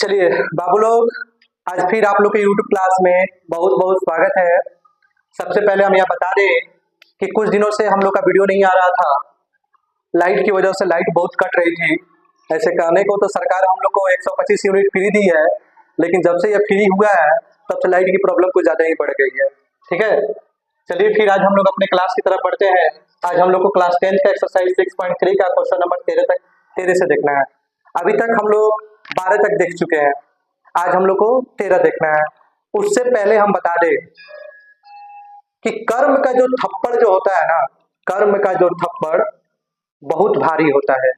चलिए बाबू लोग, आज फिर आप लोग के YouTube क्लास में बहुत बहुत स्वागत है। सबसे पहले हम यहाँ बता दें कि कुछ दिनों से हम लोग का वीडियो नहीं आ रहा था, लाइट की वजह से। लाइट बहुत कट रही थी। ऐसे कहने को तो सरकार हम लोग को 125 यूनिट फ्री दी है, लेकिन जब से ये फ्री हुआ है तब से लाइट की प्रॉब्लम कुछ ज़्यादा ही बढ़ गई है। ठीक है, चलिए फिर आज हम लोग अपने क्लास की तरफ बढ़ते हैं। आज हम लोग को क्लास 10 का एक्सरसाइज 6.3 का क्वेश्चन नंबर 13 से देखना है। अभी तक हम लोग 12 तक देख चुके हैं, आज हम लोग को 13 देखना है। उससे पहले हम बता दें कि कर्म का जो थप्पड़ जो होता है ना, कर्म का जो थप्पड़ बहुत भारी होता है।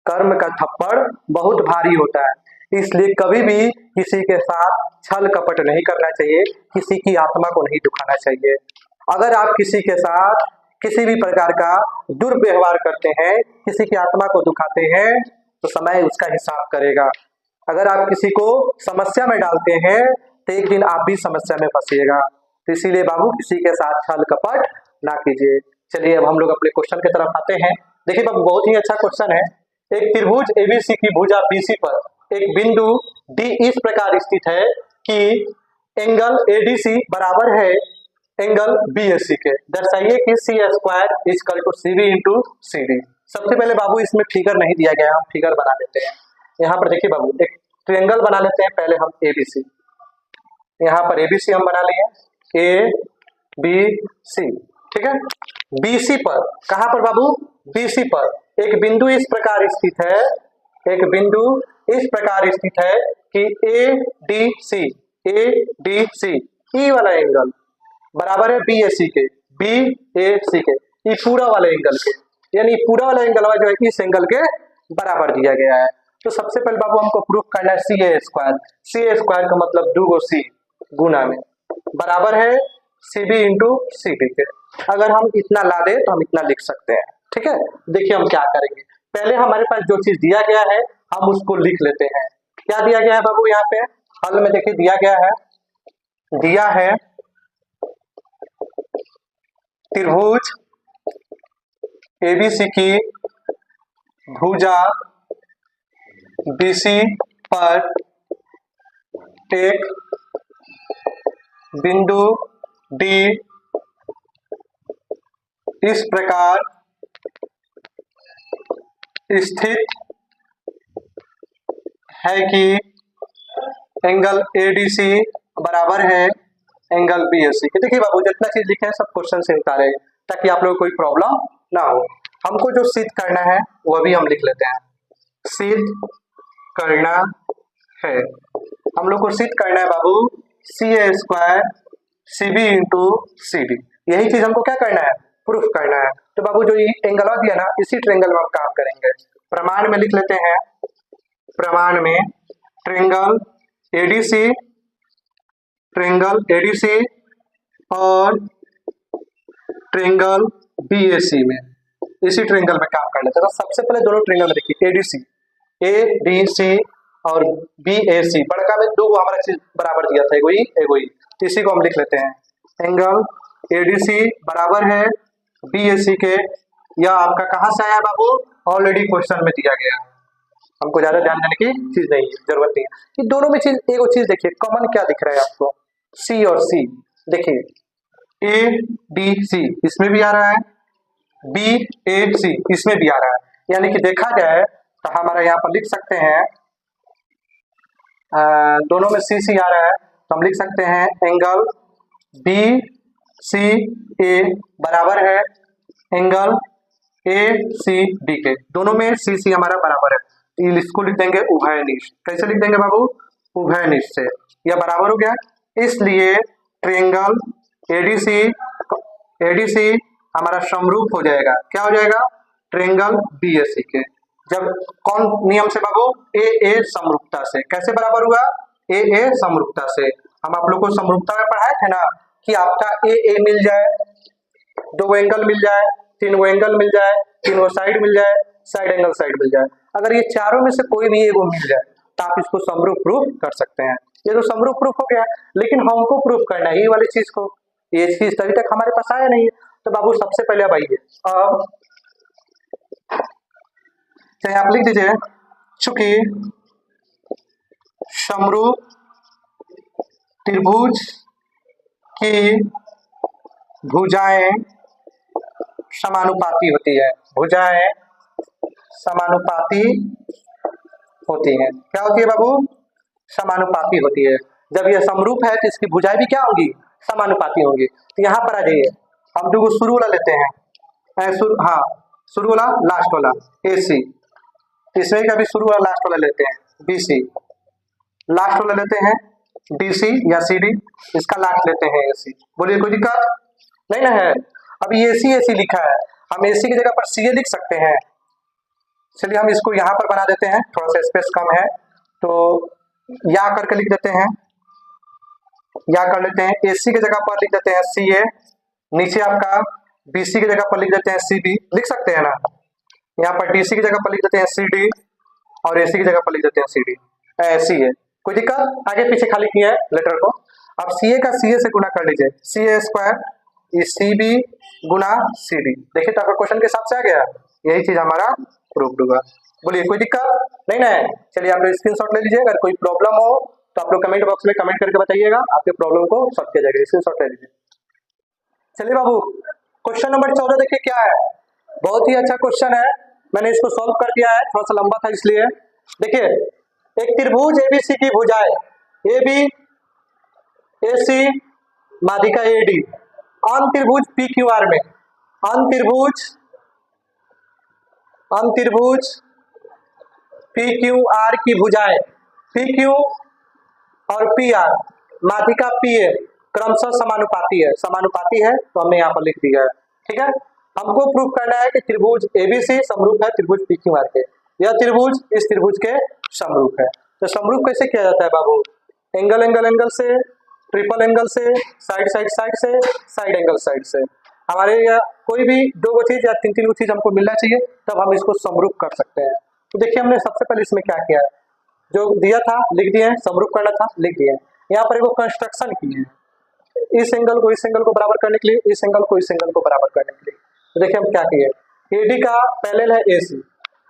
कर्म का थप्पड़ बहुत भारी होता है, इसलिए कभी भी किसी के साथ छल कपट नहीं करना चाहिए, किसी की आत्मा को नहीं दुखाना चाहिए। अगर आप किसी के साथ किसी भी प्रकार का दुर्व्यवहार करते हैं, किसी की आत्मा को दुखाते हैं, तो समय उसका हिसाब करेगा। अगर आप किसी को समस्या में डालते हैं तो एक दिन आप भी समस्या में फंसिएगा। तो इसीलिए बाबू किसी के साथ छल कपट ना कीजिए। चलिए अब हम लोग अपने क्वेश्चन की तरफ आते हैं। देखिए बाबू, बहुत ही अच्छा क्वेश्चन है। एक त्रिभुज एबीसी की भुजा बीसी पर एक बिंदु डी इस प्रकार स्थित है कि एंगल एडीसी बराबर है एंगल बीएसी के। दर्शाइए कि C square equal to CB into CD. सबसे पहले बाबू इसमें फिगर नहीं दिया गया, हम फिगर बना लेते हैं। यहाँ पर देखिए बाबू, एक ट्रायंगल बना लेते हैं पहले हम एबीसी। यहाँ पर एबीसी हम बना लिए, ए बी सी। ठीक है, बीसी पर, कहाँ पर बाबू? बीसी पर एक बिंदु इस प्रकार स्थित है, एक बिंदु इस प्रकार स्थित है कि ए डी सी ई वाला एंगल बराबर है बीएसी के, बीएसी के, ये पूरा वाले एंगल के, यानी पूरा वाला एंगल जो है इस एंगल के बराबर दिया गया है। तो सबसे पहले बाबू हमको प्रूफ करना है सी ए स्क्वायर। सी ए स्क्वायर का मतलब 2 सी गुना में बराबर है सीबी इंटू सीडी के। अगर हम इतना ला दे तो हम इतना लिख सकते हैं। ठीक है, देखिए हम क्या करेंगे। पहले हमारे पास जो चीज दिया गया है हम उसको लिख लेते हैं। क्या दिया गया है बाबू? यहाँ पे हल में देखिए दिया गया है, दिया है त्रिभुज एबीसी की भुजा बीसी पर एक बिंदु डी इस प्रकार स्थित है कि एंगल एडीसी बराबर है एंगल बीएसी के। देखिए बाबू, जितना चीज लिखे हैं सब क्वेश्चन से उतारे ताकि आप लोगों को कोई प्रॉब्लम ना हो। हमको जो सिद्ध करना है वह भी हम लिख लेते हैं। सिद्ध करना है, हम लोग को सिद्ध करना है बाबू सी ए स्क्वायर सीबी इंटू सीडी। यही चीज हमको क्या करना है? प्रूफ करना है। तो बाबू जो ये एंगल दिया ना, इसी ट्रायंगल में हम काम करेंगे। प्रमाण में लिख लेते हैं, प्रमाण में ट्रायंगल एडीसी, ट्रायंगल एडीसी और ट्रायंगल बीएसी में, इसी ट्रायंगल में काम कर लेते हैं। तो सबसे पहले दोनों ट्रायंगल में देखिए एडीसी, एडीसी और बीएसी, बड़का में 2 हमारा चीज बराबर दिया था, एगो ही, इसी को हम लिख लेते हैं। एंगल एडीसी बराबर है बीएसी के। यह आपका कहाँ से आया बाबू? ऑलरेडी क्वेश्चन में दिया गया, हमको ज्यादा ध्यान देने की चीज नहीं है, जरूरत नहीं है। ये दोनों में चीज, एगो चीज देखिए कॉमन क्या दिख रहा है आपको? सी और सी। देखिए ए डी सी इसमें भी आ रहा है, बी ए सी इसमें भी आ रहा है, यानी कि देखा जाए तो हमारा यहाँ पर लिख सकते हैं दोनों में सी सी आ रहा है, तो हम लिख सकते हैं एंगल बी सी ए बराबर है एंगल ए सी बी के। दोनों में सी सी हमारा बराबर है, इसको लिख देंगे उभयनिष्ठ। कैसे लिख देंगे बाबू? उभयनिष्ठ से। यह बराबर हो गया, इसलिए ट्रायंगल एडीसी एडीसी हमारा समरूप हो जाएगा। क्या हो जाएगा? ट्रायंगल बीएसी के। जब कौन नियम से बाबू? ए ए समरूपता से। कैसे बराबर हुआ? ए ए समरूपता से। हम आप लोग को समरूपता में पढ़ाए थे ना कि आपका ए ए मिल जाए, 2 एंगल मिल जाए, 3 एंगल मिल जाए, 3 साइड मिल जाए, साइड एंगल साइड मिल जाए। अगर ये चारों में से कोई भी एगो मिल जाए तो आप इसको समरूप प्रूफ कर सकते हैं। ये तो समरूप प्रूफ हो गया, लेकिन हमको प्रूफ करना है ये वाली चीज को, ये चीज अभी तक हमारे पास आया नहीं है। तो बाबू सबसे पहले अब आइए, अब चाहे आप लिख दीजिए, चूंकि समरूप त्रिभुज की भुजाएं समानुपाती होती है। भुजाएं समानुपाती होती हैं। क्या होती है बाबू? समानुपाती होती है। जब यह समरूप है तो इसकी भुजाएं भी क्या होंगी? समानुपाती होंगी। तो यहाँ पर आ जाइए, हम दो शुरू वाला लेते हैं। हाँ, शुरू वाला लास्ट वाला AC, इसमें का भी शुरू वाला लास्ट वाला लेते हैं BC, लास्ट वाला लेते हैं DC या CD, इसका लास्ट लेते हैं AC। बोलिए कोई दिक्कत नहीं ना है? अभी AC लिखा है, हम AC की जगह पर CA लिख सकते हैं। चलिए हम इसको यहाँ पर बना देते हैं, थोड़ा सा स्पेस कम है तो या करके लिख देते हैं, या कर लेते हैं। AC की जगह पर लिख देते हैं CA, नीचे आपका BC की जगह पर लिख देते हैं CB, लिख सकते हैं ना। यहाँ पर DC की जगह पर लिख देते हैं CD और AC की जगह पर लिख देते हैं CD। ऐसी है, कोई दिक्कत? आगे पीछे खाली किया है लेटर को। अब CA का CA से गुना कर लीजिए, CA स्क्वायर CB गुना CD। देखिए तो आपका क्वेश्चन के हिसाब से आ गया, यही चीज हमारा प्रूव्ड होगा। बोलिए कोई दिक्कत नहीं ना है? चलिए आप लोग स्क्रीनशॉट ले लीजिए, अगर कोई प्रॉब्लम हो तो आप लोग कमेंट बॉक्स में कमेंट करके बताइएगा, आपके प्रॉब्लम को सॉल्व किया जाएगा। स्क्रीनशॉट ले लीजिए। चलिए बाबू, क्वेश्चन नंबर 14 देखिए क्या है। बहुत ही अच्छा क्वेश्चन है, मैंने इसको सॉल्व कर दिया है, थोड़ा सा लंबा था इसलिए। देखिए, एक त्रिभुज ABC की भुजाएं AB AC माध्यिका AD अन त्रिभुज PQR में, अन त्रिभुज PQR की भुजाएं PQ और PR माध्यिका PA क्रमशः समानुपाती है। समानुपाती है तो हमने यहाँ पर लिख दिया है, ठीक है। हमको प्रूफ करना है कि त्रिभुज ABC समरूप है त्रिभुज PQR के, यह त्रिभुज इस त्रिभुज के समरूप है। तो समरूप कैसे किया जाता है बाबू? एंगल एंगल एंगल से, ट्रिपल एंगल से, साइड साइड साइड से, साइड एंगल साइड से। हमारे यहाँ कोई भी दो चीज या तीन तीन चीज हमको मिलना चाहिए, तब हम इसको समरूप कर सकते हैं। तो देखिए हमने सबसे पहले इसमें क्या किया है, जो दिया था लिख दिए, समरूप करना था लिख दिए। यहाँ पर एक कंस्ट्रक्शन की है, इस एंगल को इस एंगल को बराबर करने के लिए, इस एंगल को इस एंगल को बराबर करने के लिए। तो देखिए हम क्या किए, AD का पैरेलल है AC,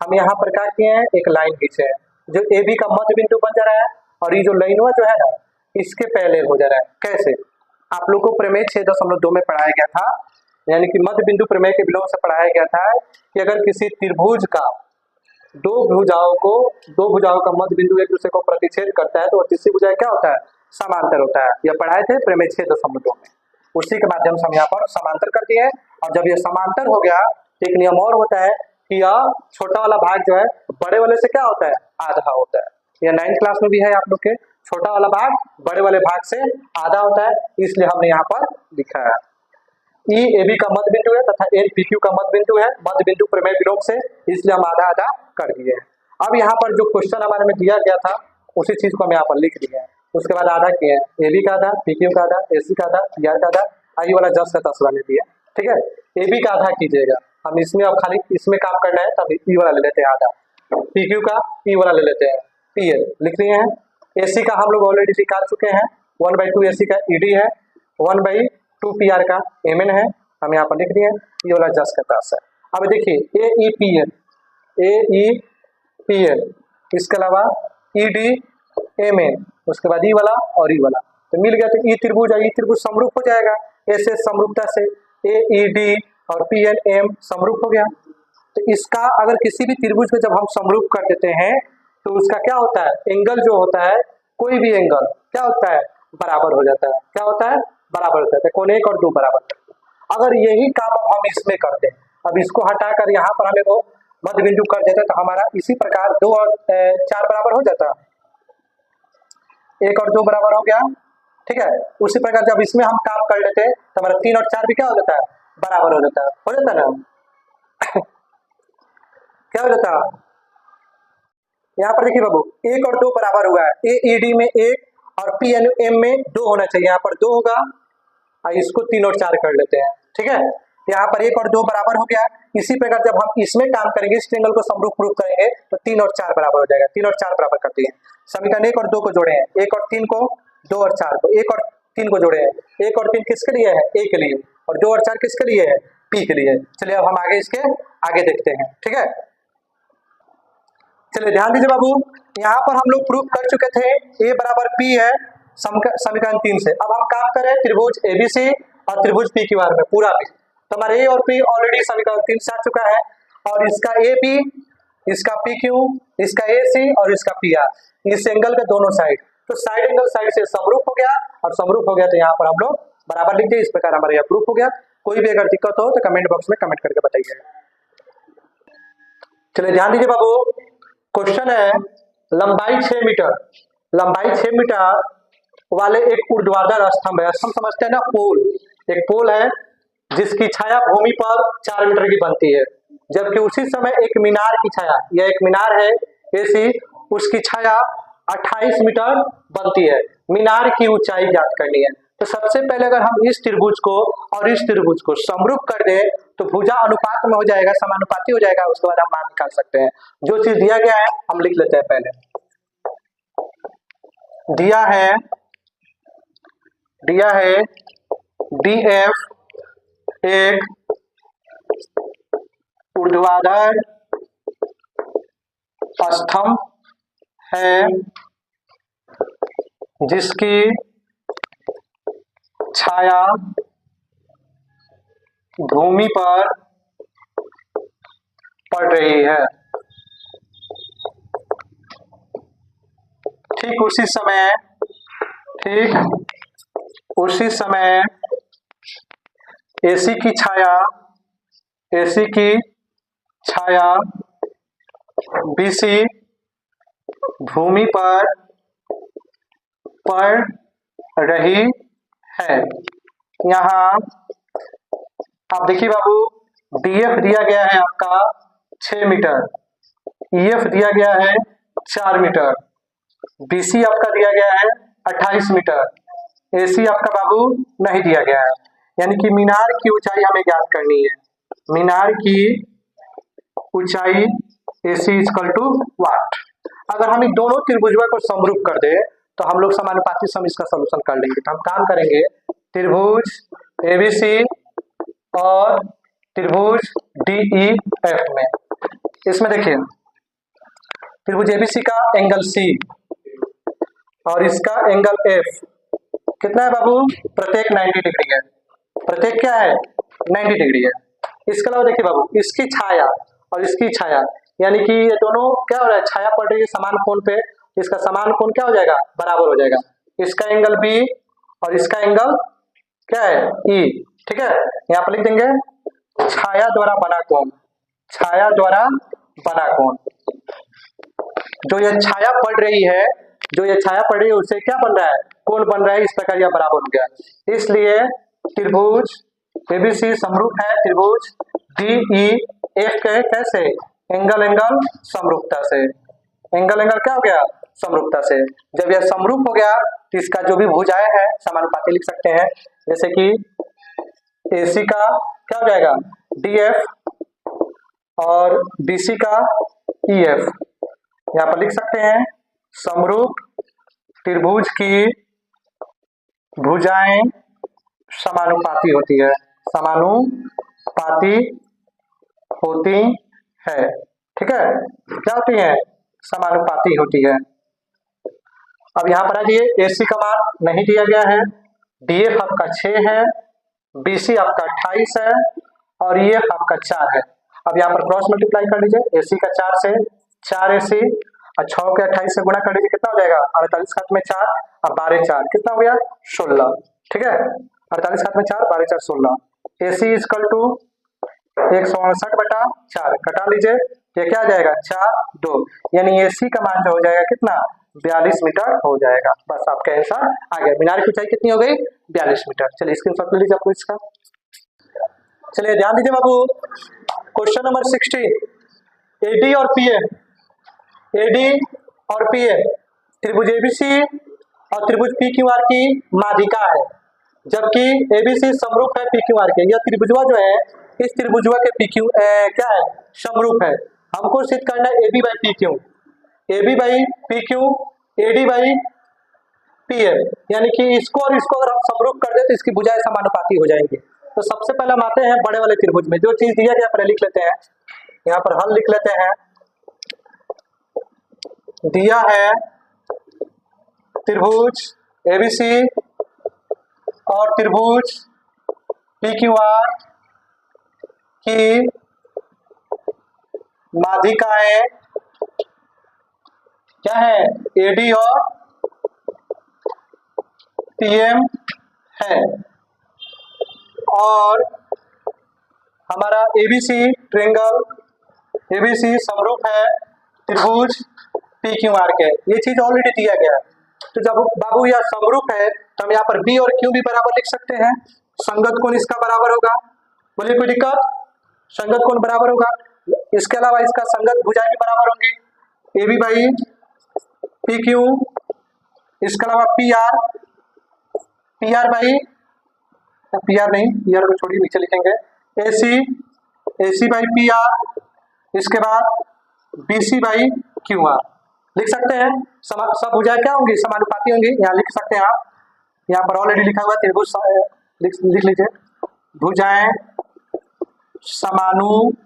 हम यहाँ पर क्या किए हैं, एक लाइन खींचे हैं जो AB का मध्य बिंदु बन जा रहा है, और ये जो लाइन जो है ना इसके पैरेलल हो जा रहा है। कैसे? आप लोग को प्रमेय 6.2 में पढ़ाया गया था, यानी कि मध्य बिंदु प्रमेय के विलोम से पढ़ाया गया था कि अगर किसी त्रिभुज का दो भुजाओं का मध्य बिंदु एक दूसरे को प्रतिच्छेद करता है तो तीसरी भुजा क्या होता है? समांतर होता है। यह पढ़ाए थे प्रमेय 6.2 में, उसी के माध्यम से हम यहाँ पर समांतर कर दिए। और जब यह समांतर हो गया तो एक नियम और होता है कि यह छोटा वाला भाग जो है बड़े वाले से क्या होता है? आधा होता है। यह 9th क्लास में भी है आप लोग के, छोटा वाला भाग बड़े वाले भाग से आधा होता है, इसलिए हमने यहाँ पर लिखा है। E AB का मध्य बिंदु है तथा N PQ का मध्य बिंदु है, मध्य बिंदु प्रमेय विलोम से, इसलिए हम आधा आधा कर दिए हैं। अब यहाँ पर जो क्वेश्चन हमारे में दिया गया था उसी चीज को हम यहाँ पर लिख दिए हैं। उसके बाद आधा किए हैं, AB का आधा, PQ का आधा, AC का आधा, PR का आधा, आई वाला 10 का 10 वाले दिया, ठीक है। AB का आधा कीजिएगा, हम इसमें अब खाली इसमें काम करना है, तब E वाला ले लेते हैं आधा, PQ का E वाला ले लेते हैं, PL लिख लिए हैं। AC का हम लोग ऑलरेडी निकाल चुके हैं, 1/2 AC का ED है, 1/2 PR का MN है, हम यहाँ पर लिख दिए, ये वाला 10 का 10 है। अब देखिए AEPL, इसके अलावा EDMN, उसके बाद E वाला और E वाला, तो मिल गया। तो E त्रिभुज और E त्रिभुज समरूप हो जाएगा, ऐसे समरूपता से AED और PNM समरूप हो गया। तो इसका अगर किसी भी त्रिभुज को जब हम समरूप कर देते हैं तो उसका क्या होता है? एंगल जो होता है, कोई भी एंगल क्या होता है? बराबर हो जाता है। क्या होता है? बराबर हो जाता है, कोण 1 और 2 बराबर करते हैं। अगर यही काम हम इसमें करते हैं, अब इसको हटाकर यहाँ पर हमें वो मध्य बिंदु कर देते हैं, तो हमारा इसी प्रकार 2 और 4 बराबर हो जाता है, 1 और 2 बराबर हो गया, ठीक है। उसी प्रकार जब इसमें हम काम कर लेते हैं तो हमारा 3 और 4 भी क्या हो जाता है? बराबर हो जाता है ना क्या हो जाता है? यहाँ पर देखिए बाबू, 1 और 2 बराबर हुआ है, AED में 1 और PNM में 2 होना चाहिए, यहाँ पर 2 होगा, और इसको 3 और 4 कर लेते हैं, ठीक है। यहाँ पर 1 और 2 बराबर हो गया। इसी प्रकार जब हम इसमें काम करेंगे, इस ट्रायंगल को समरूप प्रूफ करेंगे, तो 3 और 4 बराबर हो जाएगा। 3 और 4 बराबर करते हैं, समीकरण 1 और 2 को जोड़े हैं, 1 और 3 को, 2 और 4 को, 1 और 3 को जोड़े हैं, 1 और 3 किसके लिए है? A के लिए, और 2 और 4 किसके लिए है? P के लिए। चलिए अब हम आगे इसके आगे देखते हैं, ठीक है। चलिए ध्यान दीजिए बाबू, यहाँ पर हम लोग प्रूफ कर चुके थे ए बराबर पी है समीकरण 3 से। अब हम काम करें त्रिभुज एबीसी और त्रिभुज पी क्यू आर में पूरा भी, तो हमारे ए और पी ऑलरेडी समीकरण 3 से आ चुका है, और इसका ए पी, इसका पी क्यू, इसका ए सी और इसका पी आर, इस एंगल के दोनों साइड, तो साइड एंगल साइड से समरूप हो गया, और समरूप हो गया तो यहाँ पर हम लोग बराबर लिख दिए। इस प्रकार हमारा यह प्रूफ हो गया। कोई भी अगर दिक्कत हो तो कमेंट बॉक्स में कमेंट करके बताइए। चलिए ध्यान दीजिए बाबू, क्वेश्चन है लंबाई 6 मीटर, लंबाई 6 मीटर वाले एक ऊर्ध्वाधर स्तंभ है, स्तंभ समझते हैं ना, पोल, एक पोल है जिसकी छाया भूमि पर 4 मीटर की बनती है, जबकि उसी समय एक मीनार की छाया, यह एक मीनार है ऐसी, उसकी छाया 28 मीटर बनती है। मीनार की ऊंचाई ज्ञात करनी है। तो सबसे पहले अगर हम इस त्रिभुज को और इस त्रिभुज को समरूप कर दें तो भुजा अनुपात में हो जाएगा, समानुपाती हो जाएगा, उसके बाद हम मान निकाल सकते हैं। जो चीज दिया गया है हम लिख लेते हैं। पहले दिया है DF एक ऊर्ध्वाधर स्तंभ है जिसकी छाया भूमि पर पड़ रही है। ठीक उसी समय एसी की छाया बीसी भूमि पर पड़ रही है। यहाँ आप देखिए बाबू, डीएफ दिया गया है आपका 6 मीटर, ईएफ दिया गया है 4 मीटर, बीसी आपका दिया गया है 28 मीटर, एसी आपका बाबू नहीं दिया गया है। यानी कि मीनार की ऊंचाई हमें ज्ञात करनी है। मीनार की ऊंचाई एसी इक्वल टू वाट। अगर हम इन दोनों त्रिभुजों को समरूप कर दे तो हम लोग समानुपाती सम इसका सलूशन कर लेंगे। तो हम काम करेंगे त्रिभुज एबीसी और त्रिभुज डीईएफ में। इसमें देखिए त्रिभुज एबीसी का एंगल सी और इसका एंगल एफ कितना है बाबू, प्रत्येक 90 डिग्री है। प्रत्येक क्या है, 90 डिग्री है। इसके अलावा देखिए बाबू, इसकी छाया और इसकी छाया, यानी कि ये दोनों क्या हो रहा है, छाया पड़ रही है समान कोण पे, इसका समान कोण क्या हो जाएगा, बराबर हो जाएगा। इसका एंगल बी और इसका एंगल क्या है, ई। ठीक है, यहाँ पर लिख देंगे छाया द्वारा बना कोण, छाया द्वारा बना कोण। जो ये छाया पड़ रही है, उससे क्या बन रहा है, कोण बन रहा है। इस प्रकार यह बराबर हो गया। इसलिए त्रिभुज एबीसी समरूप है त्रिभुज डीईएफ के कैसे, एंगल समरूपता से। एंगल क्या हो गया, समरूपता से। जब यह समरूप हो गया तो इसका जो भी भुजाएं है समानुपाती लिख सकते हैं। जैसे कि एसी का क्या हो जाएगा, डीएफ और बीसी का ईएफ। यहाँ पर लिख सकते हैं समरूप त्रिभुज की भुजाएं समानुपाती होती है, समानुपाती होती है। ठीक है, क्या होती है, समानुपाती होती है। अब यहाँ पर आइए, एसी का मान नहीं दिया गया है, डीएफ आपका 6 है, बीसी आपका 28 है और ईएफ आपका 4 है। अब यहाँ पर क्रॉस मल्टीप्लाई कर लीजिए, एसी का 4 से 4 एसी और 6 के 28 से गुणा कर लीजिए, कितना हो जाएगा, 48 खात में 4 और 12 4 कितना हो गया, 16। ठीक है, 48 खात में 4 12 4 16। एसी इक्वल टू 168/4 कटा लीजिए, ये क्या आ जाएगा 4 2, यानी एसी का मान जो हो जाएगा कितना, 42 मीटर हो जाएगा। बस आपका आंसर आ गया। मीनार की ऊंचाई कितनी हो गई, 42 मीटर। चलिए स्क्रीनशॉट ले लीजिए आपको इसका। चलिए ध्यान दीजिए बाबू, क्वेश्चन नंबर 16, एडी और पीए, एडी और पीए त्रिभुज एबीसी और त्रिभुज पीक्यूआर की माध्यिका है, जबकि एबीसी समरूप है पीक्यूआर के। यह त्रिभुजवा जो है, इस त्रिभुजवा के पीक्यू क्या है, समरूप है। हमको सिद्ध करना है AB by PQ, AB by PQ, AD by PA, यानी कि इसको और इसको अगर हम समरूप कर दे तो इसकी भुजाएं समानुपाती हो जाएंगी। तो सबसे पहले हम आते हैं बड़े वाले त्रिभुज में। जो चीज दिया गया पहले लिख लेते हैं, यहाँ पर हल लिख लेते हैं। दिया है त्रिभुज एबीसी और त्रिभुज पीक्यूआर की माध्यिकाएं क्या है, एडी और पीएम है, और हमारा एबीसी ट्रायंगल, एबीसी समरूप है त्रिभुज पीक्यूआर के। ये चीज ऑलरेडी दिया गया है। तो जब बाबू यह समरूप है तो हम यहाँ पर बी और क्यू भी बराबर लिख सकते हैं। संगत कोण इसका बराबर होगा, बोलिए कोई दिक्कत? संगत कोण बराबर होगा। इसके अलावा इसका संगत भुजाएं भी बराबर होंगी, A B by P Q, इसके अलावा P R, P R by, P R नहीं, पी आर को छोड़िए नीचे लिखेंगे, A C, A C by P R, इसके बाद B C by Q R लिख सकते हैं। सब भुजाएं क्या होंगी, समानुपाती होंगी। यहाँ लिख सकते हैं आप, यहाँ पर ऑलरेडी लिखा हुआ त्रिभुज लिख लीजिए, भुजाएं समानुपाती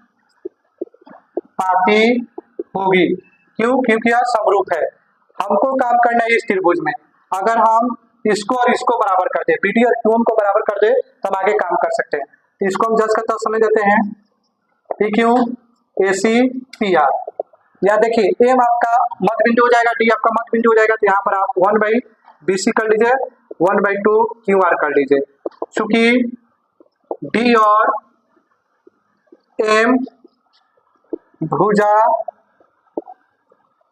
होगी। क्यों? क्योंकि यह समरूप है। हमको काम करना है इस त्रिभुज में। अगर हम इसको और इसको बराबर कर दे, पीडी और क्यूएम को बराबर कर दे, तब आगे काम कर सकते हैं। तो इसको हम जज करते समझ देते हैं, P Q A C P R. या देखिए एम आपका मध्य बिंदु हो जाएगा, डी आपका मध्य बिंदु हो जाएगा, तो यहाँ पर आप 1 बाई बी सी कर लीजिए, 1 बाई 2 क्यू आर कर लीजिए। चूंकि डी और एम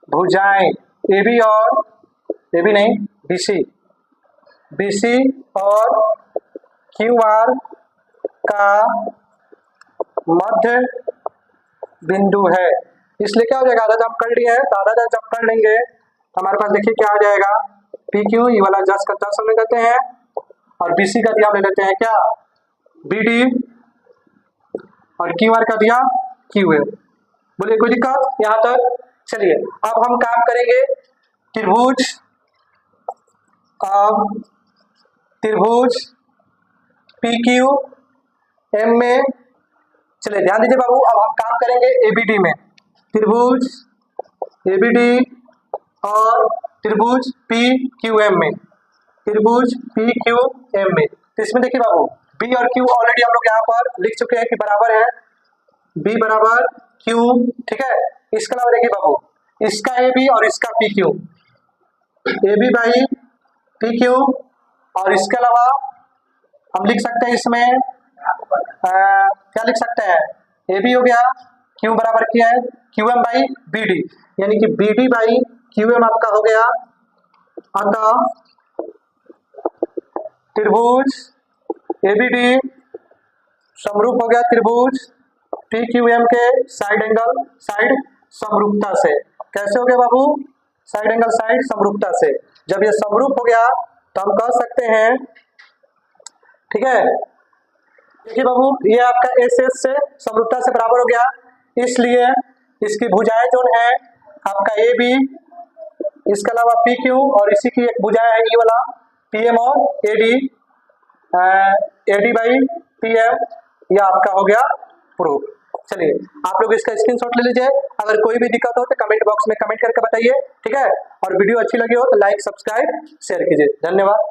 भुजाएं ए बी और ए बी नहीं बी सी और क्यू आर का मध्य बिंदु है। इसलिए क्या हो जाएगा, आधा जब कर लिए हैं तो आधा जब कर लेंगे तो हमारे पास देखिए क्या आ जाएगा, पी क्यू, ये वाला जस का जस समझ लेते हैं, और बी सी का दिया ले लेते हैं क्या, बी डी, और क्यू आर का दिया क्यू ए। बोलिए कोई दिक्कत यहाँ तक? चलिए अब हम काम करेंगे त्रिभुज, अब त्रिभुज पी क्यू एम में। चलिए ध्यान दीजिए बाबू, अब हम काम करेंगे एबीडी में, त्रिभुज एबीडी और त्रिभुज पी क्यू एम में, त्रिभुज पी क्यू एम में। तो इसमें देखिए बाबू, बी और क्यू ऑलरेडी हम लोग यहाँ पर लिख चुके हैं कि बराबर है, बी बराबर क्यू, ठीक है। इसके अलावा देखिए बाबू, इसका ए बी और इसका P Q, A B by P Q, और इसके अलावा हम लिख सकते हैं इसमें क्या लिख सकते हैं, ए बी हो गया, क्यू बराबर किया है Q M by B D, यानी कि B D by Q M आपका हो गया। अतः त्रिभुज ए बी डी समरूप हो गया त्रिभुज पी क्यू एम के साइड एंगल साइड समरूपता से। कैसे हो गया बाबू? साइड एंगल साइड समरूपता से। जब ये समरूप हो गया तो हम कह सकते हैं, ठीक है, देखिए बाबू ये आपका एस एस से समरूपता से बराबर हो गया, इसलिए इसकी भुजाएं जो है आपका ए बी, इसके अलावा पी क्यू, और इसी की एक भुजाएं है ये वाला पी एम और A D by P M, यह आपका हो गया प्रूफ। चलिए आप लोग इसका स्क्रीनशॉट ले लीजिए, अगर कोई भी दिक्कत हो तो कमेंट बॉक्स में कमेंट करके बताइए, ठीक है। और वीडियो अच्छी लगी हो तो लाइक सब्सक्राइब शेयर कीजिए। धन्यवाद।